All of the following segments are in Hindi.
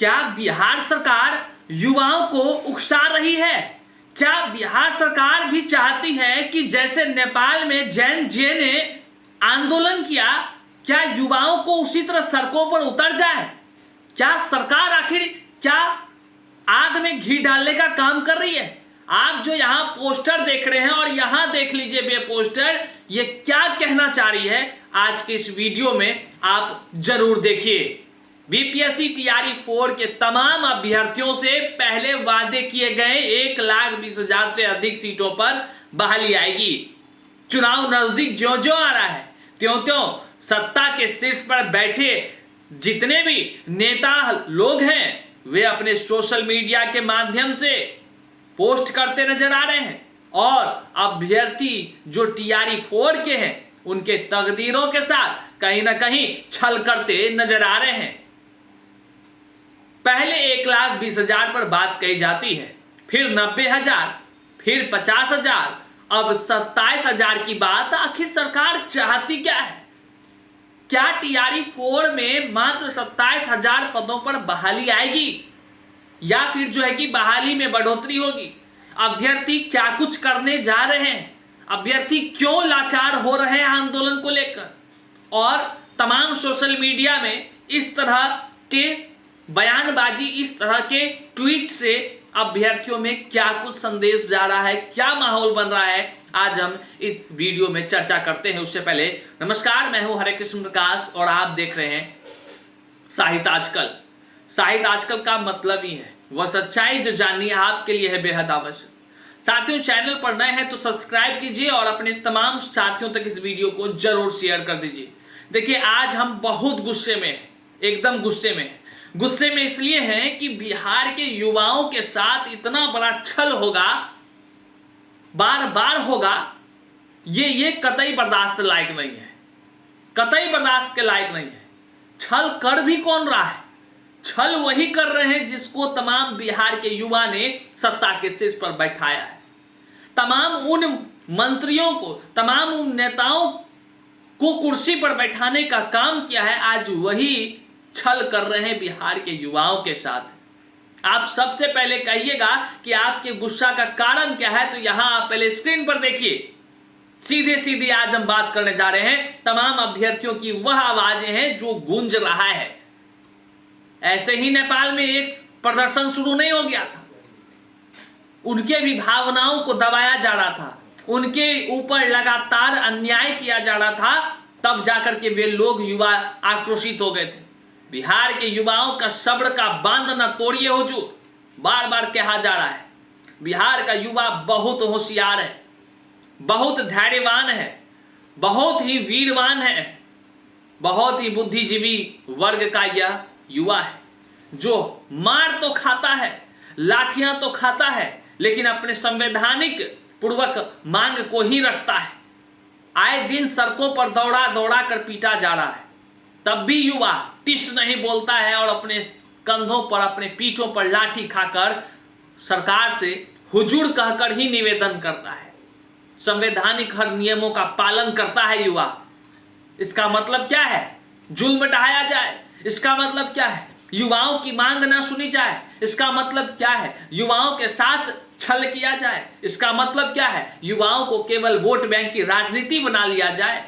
क्या बिहार सरकार युवाओं को उकसा रही है? क्या बिहार सरकार भी चाहती है कि जैसे नेपाल में जैन जे ने आंदोलन किया, क्या युवाओं को उसी तरह सड़कों पर उतर जाए? क्या सरकार आखिर क्या आग में घी डालने का काम कर रही है? आप जो यहां पोस्टर देख रहे हैं और यहां देख लीजिए ये पोस्टर, ये क्या कहना चाह रही है आज के इस वीडियो में आप जरूर देखिए। बीपीएससी टीआरई 4 के तमाम अभ्यर्थियों से पहले वादे किए गए 1,20,000 से अधिक सीटों पर बहाली आएगी। चुनाव नजदीक ज्यों ज्यों आ रहा है त्यों त्यों सत्ता के शीर्ष पर बैठे जितने भी नेता लोग हैं वे अपने सोशल मीडिया के माध्यम से पोस्ट करते नजर आ रहे हैं और अभ्यर्थी जो टीआरई 4 के हैं उनके तकदीरों के साथ कहीं ना कहीं छल करते नजर आ रहे हैं। पहले 1,20,000 पर बात कही जाती है, फिर 90,000, फिर 50,000, अब 27,000 की बात। आखिर सरकार चाहती क्या है? क्या टीआरई 4 में मात्र 27,000 पदों पर बहाली आएगी या फिर जो है कि बहाली में बढ़ोतरी होगी? अभ्यर्थी क्या कुछ करने जा रहे हैं? अभ्यर्थी क्यों लाचार हो रहे हैं आंदोलन को लेकर? और तमाम सोशल मीडिया में इस तरह के बयानबाजी, इस तरह के ट्वीट से अभ्यर्थियों में क्या कुछ संदेश जा रहा है, क्या माहौल बन रहा है, आज हम इस वीडियो में चर्चा करते हैं। उससे पहले नमस्कार, मैं हूं हरे कृष्ण प्रकाश और आप देख रहे हैं साहित्य आजकल। साहित्य आजकल का मतलब ही है वह सच्चाई जो जाननी आपके लिए है बेहद आवश्यक। साथियों, चैनल पर नए हैं तो सब्सक्राइब कीजिए और अपने तमाम साथियों तक इस वीडियो को जरूर शेयर कर दीजिए। देखिए, आज हम बहुत गुस्से में हैं, एकदम गुस्से में हैं। गुस्से में इसलिए हैं कि बिहार के युवाओं के साथ इतना बड़ा छल होगा, बार बार होगा, ये कतई बर्दाश्त लायक नहीं है, कतई बर्दाश्त के लायक नहीं है। छल कर भी कौन रहा है? छल वही कर रहे हैं जिसको तमाम बिहार के युवा ने सत्ता के शीर्ष पर बैठाया है। तमाम उन मंत्रियों को, तमाम उन नेताओं को कुर्सी पर बैठाने का काम किया है, आज वही छल कर रहे हैं बिहार के युवाओं के साथ। आप सबसे पहले कहिएगा कि आपके गुस्सा का कारण क्या है, तो यहां आप पहले स्क्रीन पर देखिए। सीधे सीधे आज हम बात करने जा रहे हैं तमाम अभ्यर्थियों की वह आवाजें हैं जो गूंज रहा है। ऐसे ही नेपाल में एक प्रदर्शन शुरू नहीं हो गया था, उनके भी भावनाओं को दबाया जा रहा था, उनके ऊपर लगातार अन्याय किया जा रहा था, तब जाकर के वे लोग युवा आक्रोशित हो गए थे। बिहार के युवाओं का सब्र का बांध न तोड़िए हुजूर, बार बार कहा जा रहा है। बिहार का युवा बहुत होशियार है, बहुत धैर्यवान है, बहुत ही वीरवान है, बहुत ही बुद्धिजीवी वर्ग का यह युवा है जो मार तो खाता है, लाठियां तो खाता है, लेकिन अपने संवैधानिक पूर्वक मांग को ही रखता है। आए दिन सड़कों पर दौड़ा दौड़ा कर पीटा जा रहा है, तब भी युवा टिस नहीं बोलता है और अपने कंधों पर, अपने पीठों पर लाठी खाकर सरकार से हुजूर कहकर ही निवेदन करता है। संवैधानिक हर नियमों का पालन करता है युवा। इसका मतलब क्या है? जुल्म ढाया जाए। इसका मतलब क्या है? युवाओं की मांग ना सुनी जाए। इसका मतलब क्या है? युवाओं के साथ छल किया जाए। इसका मतलब क्या है? युवाओं को केवल वोट बैंक की राजनीति बना लिया जाए,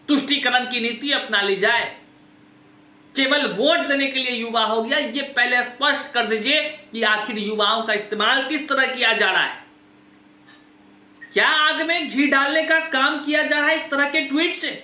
तुष्टीकरण की नीति अपना ली जाए, केवल वोट देने के लिए युवा हो गया। ये पहले स्पष्ट कर दीजिए कि आखिर युवाओं का इस्तेमाल किस तरह किया जा रहा है। क्या आग में घी डालने का काम किया जा रहा है इस तरह के ट्वीट से?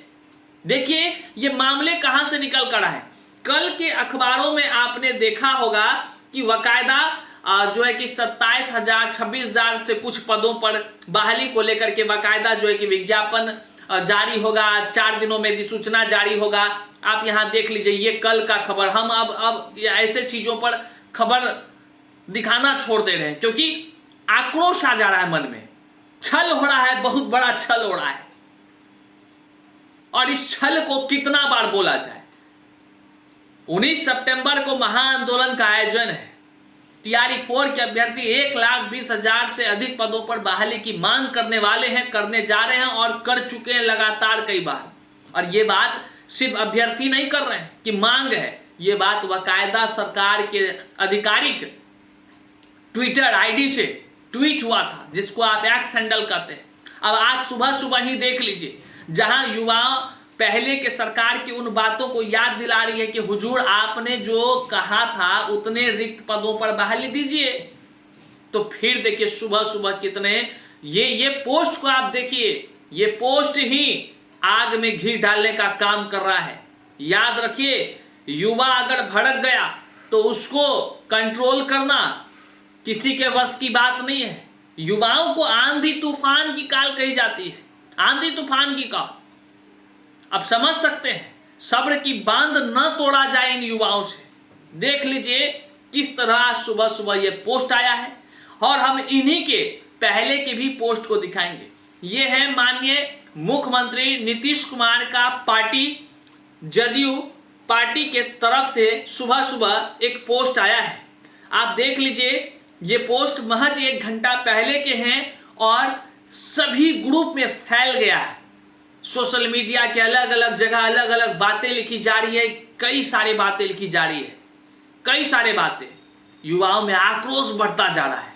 देखिए, ये मामले कहां से निकल कर आए। कल के अखबारों में आपने देखा होगा कि बाकायदा जो है कि 27,000, 26,000 से कुछ पदों पर बहाली को लेकर के बाकायदा जो है कि विज्ञापन जारी होगा, 4 दिनों में अधिसूचना जारी होगा। आप यहां देख लीजिए, ये कल का खबर। हम अब ऐसे चीजों पर खबर दिखाना छोड़ दे रहे हैं क्योंकि आक्रोश आ जा रहा है मन में, छल हो रहा है, बहुत बड़ा छल हो रहा है। और इस छल को कितना बार बोला जाए? 19 सितंबर को महाआंदोलन का आयोजन है। टीआरई 4 के अभ्यर्थी 1,20,000 से अधिक पदों पर बहाली की मांग करने वाले हैं, करने जा रहे हैं और कर चुके हैं लगातार कई बार। और ये बात सिर्फ अभ्यर्थी नहीं कर रहे हैं कि मांग है, ये बात बाकायदा सरकार के आधिकारिक ट्विटर आईडी से ट्वीट हुआ था, जिसको आप एक्स हैंडल कहते हैं। अब आज सुबह सुबह ही देख लीजिए, जहां युवा पहले के सरकार की उन बातों को याद दिला रही है कि हुजूर आपने जो कहा था उतने रिक्त पदों पर बहाली दीजिए, तो फिर देखिए सुबह सुबह कितने ये पोस्ट को आप देखिए, ये पोस्ट ही आग में घी डालने का काम कर रहा है। याद रखिए, युवा अगर भड़क गया तो उसको कंट्रोल करना किसी के वश की बात नहीं है। युवाओं को आंधी तूफान की काल कही जाती है, आंधी तूफान की काल। अब समझ सकते हैं, सब्र की बांध न तोड़ा जाए इन युवाओं से। देख लीजिए किस तरह सुबह सुबह ये पोस्ट आया है, और हम इन्हीं के पहले के भी पोस्ट को दिखाएंगे। ये है माननीय मुख्यमंत्री नीतीश कुमार का पार्टी जदयू पार्टी के तरफ से सुबह सुबह एक पोस्ट आया है। आप देख लीजिए, ये पोस्ट महज 1 घंटा पहले के हैं और सभी ग्रुप में फैल गया है। सोशल मीडिया के अलग अलग जगह अलग अलग बातें लिखी जा रही है, कई सारी बातें लिखी जा रही है, कई सारे बातें। युवाओं में आक्रोश बढ़ता जा रहा है।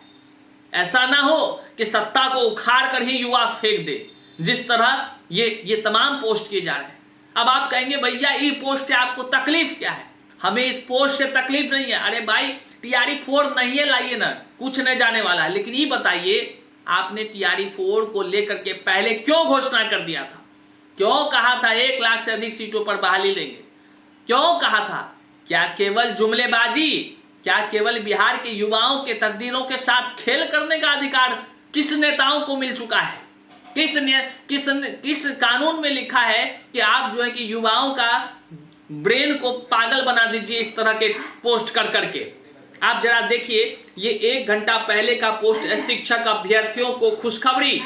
ऐसा ना हो कि सत्ता को उखाड़ कर ही युवा फेंक दे, जिस तरह ये तमाम पोस्ट किए जा रहे हैं। अब आप कहेंगे भैया ये पोस्ट से आपको तकलीफ क्या है? हमें इस पोस्ट से तकलीफ नहीं है। अरे भाई TRE-4 नहीं है, लाइए ना, कुछ नहीं जाने वाला है। लेकिन ये बताइए, आपने TRE-4 को लेकर के पहले क्यों घोषणा कर दिया था? क्यों कहा था 1 लाख से अधिक सीटों पर बहाली लेंगे? क्यों कहा था? क्या केवल जुमलेबाजी? क्या केवल बिहार के युवाओं के तकदीरों के साथ खेल करने का अधिकार किस नेताओं को मिल चुका है? किस कानून में लिखा है कि आप जो है कि युवाओं का ब्रेन को पागल बना दीजिए इस तरह के पोस्ट कर करके? आप जरा देखिए, ये 1 घंटा पहले का पोस्ट है। शिक्षक अभ्यर्थियों को खुशखबरी,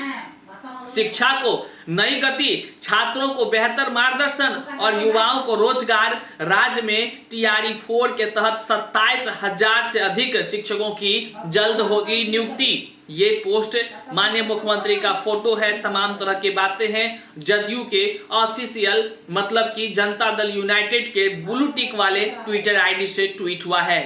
शिक्षा को नई गति, छात्रों को बेहतर मार्गदर्शन और युवाओं को रोजगार। राज्य में TRE-4 के तहत 27,000 से अधिक शिक्षकों की जल्द होगी नियुक्ति। ये पोस्ट माननीय मुख्यमंत्री का फोटो है, तमाम तरह की बातें हैं। जदयू के ऑफिशियल मतलब कि जनता दल यूनाइटेड के ब्लू टिक वाले ट्विटर आईडी से ट्वीट हुआ है।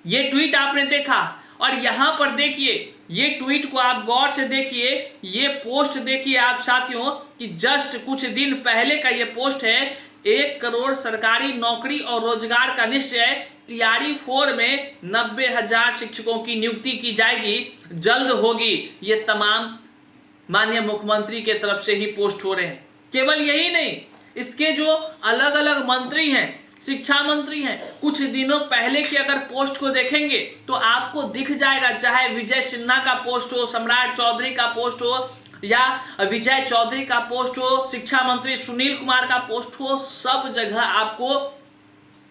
ये ट्वीट आपने देखा, और यहां पर देखिए, ये ट्वीट को आप गौर से देखिए, ये पोस्ट देखिए आप साथियों, कि जस्ट कुछ दिन पहले का ये पोस्ट है। 1 करोड़ सरकारी नौकरी और रोजगार का निश्चय, TRE-4 में 90,000 शिक्षकों की नियुक्ति की जाएगी, जल्द होगी। ये तमाम माननीय मुख्यमंत्री के तरफ से ही पोस्ट हो रहे हैं। केवल यही नहीं, इसके जो अलग अलग मंत्री हैं, शिक्षा मंत्री हैं, कुछ दिनों पहले की अगर पोस्ट को देखेंगे तो आपको दिख जाएगा, चाहे विजय सिन्हा का पोस्ट हो, सम्राट चौधरी का पोस्ट हो, या विजय चौधरी का पोस्ट हो, शिक्षा मंत्री सुनील कुमार का पोस्ट हो, सब जगह आपको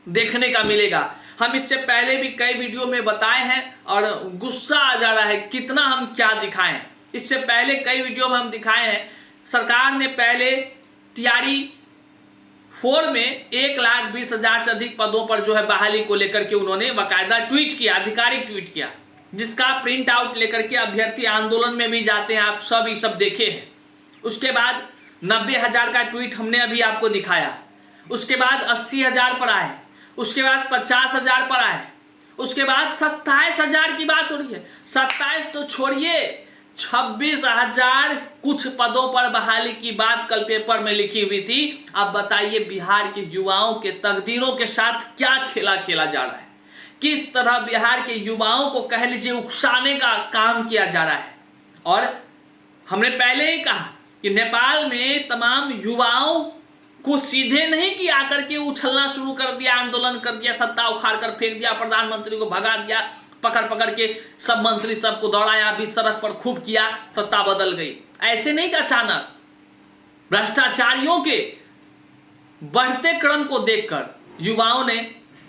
देखने का मिलेगा। हम इससे पहले भी कई वीडियो में बताए हैं और गुस्सा आ जा रहा है कितना हम क्या दिखाएं। इससे पहले कई वीडियो में हम दिखाए हैं, सरकार ने पहले TRE-4 में 1,20,000 से अधिक पदों पर जो है बहाली को लेकर के उन्होंने बाकायदा ट्वीट किया, आधिकारिक ट्वीट किया, जिसका प्रिंट आउट लेकर के अभ्यर्थी आंदोलन में भी जाते हैं। आप सब ये सब देखे हैं। उसके बाद 90,000 का ट्वीट हमने अभी आपको दिखाया। उसके बाद 80,000 पर आए, उसके बाद 50,000 पर आए, उसके बाद 27,000 की बात हो रही है। 27 तो छोड़िए, 26,000 कुछ पदों पर बहाली की बात कल पेपर में लिखी हुई थी। अब बताइए, बिहार के युवाओं के तकदीरों के साथ क्या खेला खेला जा रहा है? किस तरह बिहार के युवाओं को कह लीजिए उकसाने का काम किया जा रहा है। और हमने पहले ही कहा कि नेपाल में तमाम युवाओं को सीधे नहीं कि आकर के उछलना शुरू कर दिया, आंदोलन कर दिया, सत्ता उखाड़ कर फेंक दिया, प्रधानमंत्री को भगा दिया, पकड़ पकड़ के सब मंत्री सबको दौड़ाया, बीच सड़क पर खूब किया, सत्ता बदल गई। ऐसे नहीं कि अचानक भ्रष्टाचारियों के बढ़ते क्रम को देखकर युवाओं ने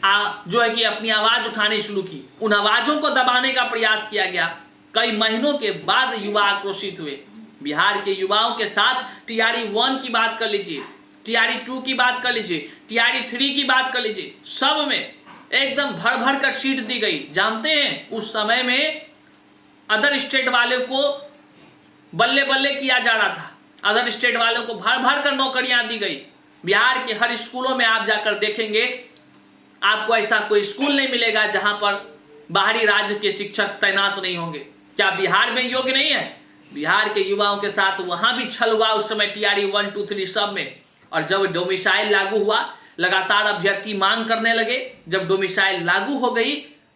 जो है कि अपनी आवाज उठानी शुरू की। उन आवाजों को दबाने का प्रयास किया गया। कई महीनों के बाद युवा आक्रोशित हुए। बिहार के युवाओं के साथ TRE-1 की बात कर लीजिए, TRE-2 की बात कर लीजिए, TRE-3 की बात कर लीजिए, सब में एकदम भर भर कर सीट दी गई। जानते हैं उस समय में अदर स्टेट वाले को बल्ले बल्ले किया जा रहा था, अदर स्टेट वालों को भर भर कर नौकरियां दी गई। बिहार के हर स्कूलों में आप जाकर देखेंगे आपको ऐसा कोई स्कूल नहीं मिलेगा जहां पर बाहरी राज्य के शिक्षक तैनात नहीं होंगे। क्या बिहार में योग्य नहीं है? बिहार के युवाओं के साथ वहां भी छल हुआ उस समय TRE 1, 2, 3 सब में। और जब डोमिसाइल लागू हुआ, लगातार अभ्यर्थी मांग करने लगे। जब डोमिसाइल लागू हो गई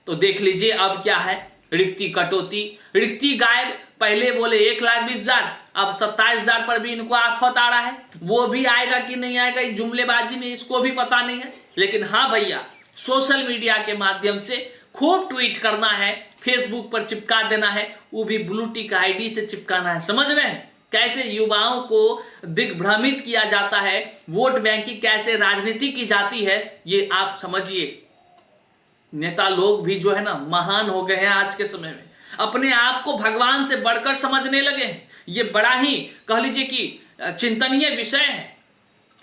तो देख लीजिए अब क्या है, रिक्ति कटौती, रिक्ति गायब। पहले बोले 1,20,000, अब 27,000 पर भी इनको आफत आ रहा है। वो भी आएगा कि नहीं आएगा, जुमलेबाजी में इसको भी पता नहीं है। लेकिन हाँ भैया, सोशल मीडिया के माध्यम से खूब ट्वीट करना है, फेसबुक पर चिपका देना है, वो भी ब्लू टिक ID से चिपकाना है। समझ रहे हैं कैसे युवाओं को दिग्भ्रमित किया जाता है, वोट बैंक की कैसे राजनीति की जाती है, ये आप समझिए। नेता लोग भी जो है ना महान हो गए हैं आज के समय में, अपने आप को भगवान से बढ़कर समझने लगे हैं। ये बड़ा ही कह लीजिए कि चिंतनीय विषय है।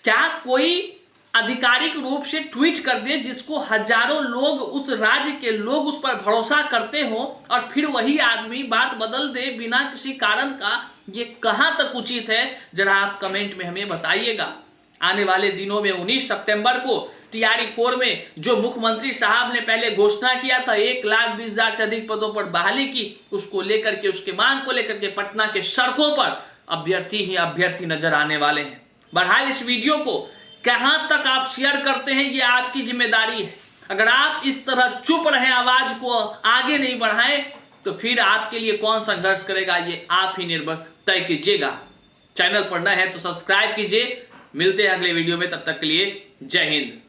क्या कोई आधिकारिक रूप से ट्वीट कर दे जिसको हजारों लोग, उस राज्य के लोग उस पर भरोसा करते हो, और फिर वही आदमी बात बदल दे बिना किसी कारण का, ये कहां तक उचित है? जरा आप कमेंट में हमें बताइएगा। आने वाले दिनों में 19 सितंबर को TRE 4 में जो मुख्यमंत्री साहब ने पहले घोषणा किया था 1,20,000 से अधिक पदों पर बहाली की, उसको लेकर के, उसके मांग को लेकर के पटना के सड़कों पर अभ्यर्थी ही अभ्यर्थी नजर आने वाले हैं। बहरहाल इस वीडियो को कहां तक आप शेयर करते हैं ये आपकी जिम्मेदारी है। अगर आप इस तरह चुप रहे, आवाज को आगे नहीं बढ़ाएं, तो फिर आपके लिए कौन संघर्ष करेगा ये आप ही निर्भर तय कीजिएगा। चैनल पर नए हैं तो सब्सक्राइब कीजिए। मिलते हैं अगले वीडियो में, तब तक के लिए जय हिंद।